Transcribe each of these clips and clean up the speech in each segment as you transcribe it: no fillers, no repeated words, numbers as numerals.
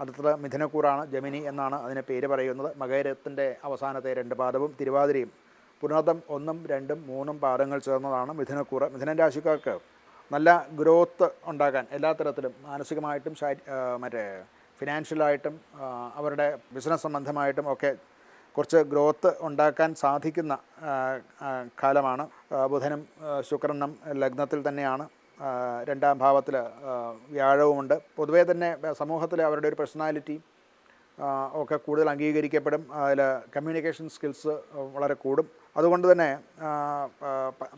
അടുത്തത് മിഥുനക്കൂറാണ്, ജമിനി എന്നാണ് അതിന് പേര് പറയുന്നത്. മകരത്തിൻ്റെ അവസാനത്തെ 2 പാദവും തിരുവാതിരയും പുണർദം 1, 2, 3 പാദങ്ങൾ ചേർന്നതാണ് മിഥുനക്കൂറ്. മിഥുനൻ രാശിക്കാർക്ക് നല്ല ഗ്രോത്ത് ഉണ്ടാക്കാൻ എല്ലാ തരത്തിലും മാനസികമായിട്ടും മറ്റേ ഫിനാൻഷ്യലായിട്ടും അവരുടെ ബിസിനസ് സംബന്ധമായിട്ടും ഒക്കെ കുറച്ച് ഗ്രോത്ത് ഉണ്ടാക്കാൻ സാധിക്കുന്ന കാലമാണ്. ബുധനും ശുക്രനും ലഗ്നത്തിൽ തന്നെയാണ്. 2ാം ഭാവത്തിൽ വ്യാഴവുമുണ്ട്. പൊതുവേ തന്നെ സമൂഹത്തിൽ അവരുടെ ഒരു പേഴ്സണാലിറ്റി ഒക്കെ കൂടുതൽ അംഗീകരിക്കപ്പെടും. അതിൽ കമ്മ്യൂണിക്കേഷൻ സ്കിൽസ് വളരെ കൂടും. അതുകൊണ്ട് തന്നെ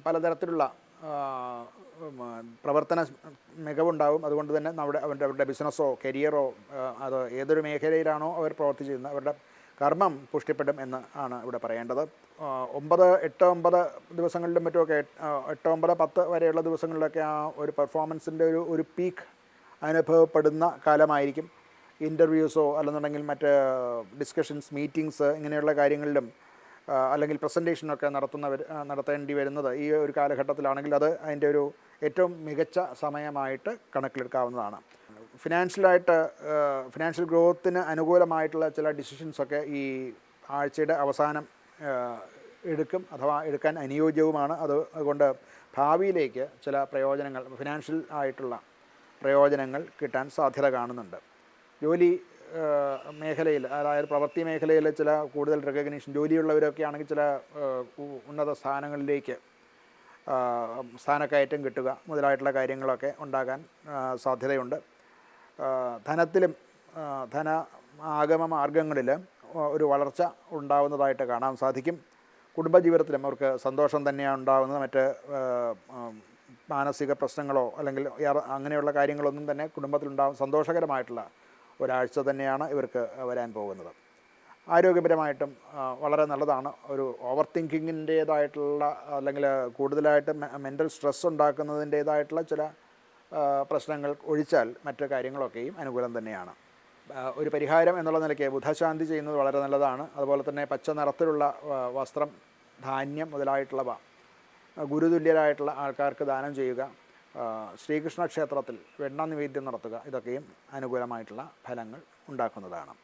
പലതരത്തിലുള്ള പ്രവർത്തന മികവുണ്ടാവും. അതുകൊണ്ട് തന്നെ അവരുടെ ബിസിനസ്സോ കരിയറോ അത് ഏതൊരു മേഖലയിലാണോ അവർ പ്രവർത്തിച്ചിരുന്നത് അവരുടെ കർമ്മം പുഷ്ടിപ്പെടും എന്ന് ആണ് ഇവിടെ പറയേണ്ടത്. 9, 8, 9 ദിവസങ്ങളിലും മറ്റുമൊക്കെ 8, 9, 10 വരെയുള്ള ദിവസങ്ങളിലൊക്കെ ആ ഒരു പെർഫോമൻസിൻ്റെ ഒരു പീക്ക് അനുഭവപ്പെടുന്ന കാലമായിരിക്കും. ഇൻ്റർവ്യൂസോ അല്ലെന്നുണ്ടെങ്കിൽ മറ്റ് ഡിസ്കഷൻസ്, മീറ്റിങ്സ് ഇങ്ങനെയുള്ള കാര്യങ്ങളിലും അല്ലെങ്കിൽ പ്രസൻറ്റേഷനൊക്കെ നടത്തേണ്ടി വരുന്നത് ഈ ഒരു കാലഘട്ടത്തിലാണെങ്കിൽ അത് അതിൻ്റെ ഒരു ഏറ്റവും മികച്ച സമയമായിട്ട് കണക്കിലെടുക്കാവുന്നതാണ്. ഫിനാൻഷ്യൽ ഗ്രോത്തിന് അനുകൂലമായിട്ടുള്ള ചില ഡിസിഷൻസൊക്കെ ഈ ആഴ്ചയുടെ അവസാനം എടുക്കും, അഥവാ എടുക്കാൻ അനുയോജ്യവുമാണ്. അതുകൊണ്ട് ഭാവിയിലേക്ക് ചില പ്രയോജനങ്ങൾ, ഫിനാൻഷ്യൽ ആയിട്ടുള്ള പ്രയോജനങ്ങൾ കിട്ടാൻ സാധ്യത കാണുന്നുണ്ട്. ജോലി മേഖലയിൽ, അതായത് പ്രവൃത്തി മേഖലയിൽ ചില കൂടുതൽ റെക്കഗ്നീഷൻ, ജോലിയുള്ളവരൊക്കെ ആണെങ്കിൽ ചില ഉന്നത സ്ഥാനങ്ങളിലേക്ക് സ്ഥാനക്കയറ്റം കിട്ടുക മുതലായിട്ടുള്ള കാര്യങ്ങളൊക്കെ ഉണ്ടാകാൻ സാധ്യതയുണ്ട്. ധനത്തിലും ധന ആഗമ മാർഗങ്ങളിൽ ഒരു വളർച്ച ഉണ്ടാവുന്നതായിട്ട് കാണാൻ സാധിക്കും. കുടുംബജീവിതത്തിലും അവർക്ക് സന്തോഷം തന്നെയാണ് ഉണ്ടാകുന്നത്. മറ്റ് മാനസിക പ്രശ്നങ്ങളോ അല്ലെങ്കിൽ അങ്ങനെയുള്ള കാര്യങ്ങളൊന്നും തന്നെ കുടുംബത്തിലുണ്ടാകും. സന്തോഷകരമായിട്ടുള്ള ഒരാഴ്ച തന്നെയാണ് ഇവർക്ക് വരാൻ പോകുന്നത്. ആരോഗ്യപരമായിട്ടും വളരെ നല്ലതാണ്. ഒരു ഓവർ തിങ്കിങ്ങിൻ്റേതായിട്ടുള്ള അല്ലെങ്കിൽ കൂടുതലായിട്ട് മെൻ്റൽ സ്ട്രെസ് ഉണ്ടാക്കുന്നതിൻ്റേതായിട്ടുള്ള ചില പ്രശ്നങ്ങൾ ഒഴിച്ചാൽ മറ്റു കാര്യങ്ങളൊക്കെയും അനുകൂലം തന്നെയാണ്. ഒരു പരിഹാരം എന്നുള്ള നിലയ്ക്ക് ബുധശാന്തി ചെയ്യുന്നത് വളരെ നല്ലതാണ്. അതുപോലെ തന്നെ പച്ച നിറത്തിലുള്ള വസ്ത്രം, ധാന്യം മുതലായിട്ടുള്ളവ ഗുരുതുല്യരായിട്ടുള്ള ആൾക്കാർക്ക് ദാനം ചെയ്യുക, ശ്രീകൃഷ്ണ ക്ഷേത്രത്തിൽ വെണ്ണ നിവേദ്യം നടത്തുക, ഇതൊക്കെയും അനുകൂലമായിട്ടുള്ള ഫലങ്ങൾ ഉണ്ടാക്കുന്നതാണ്.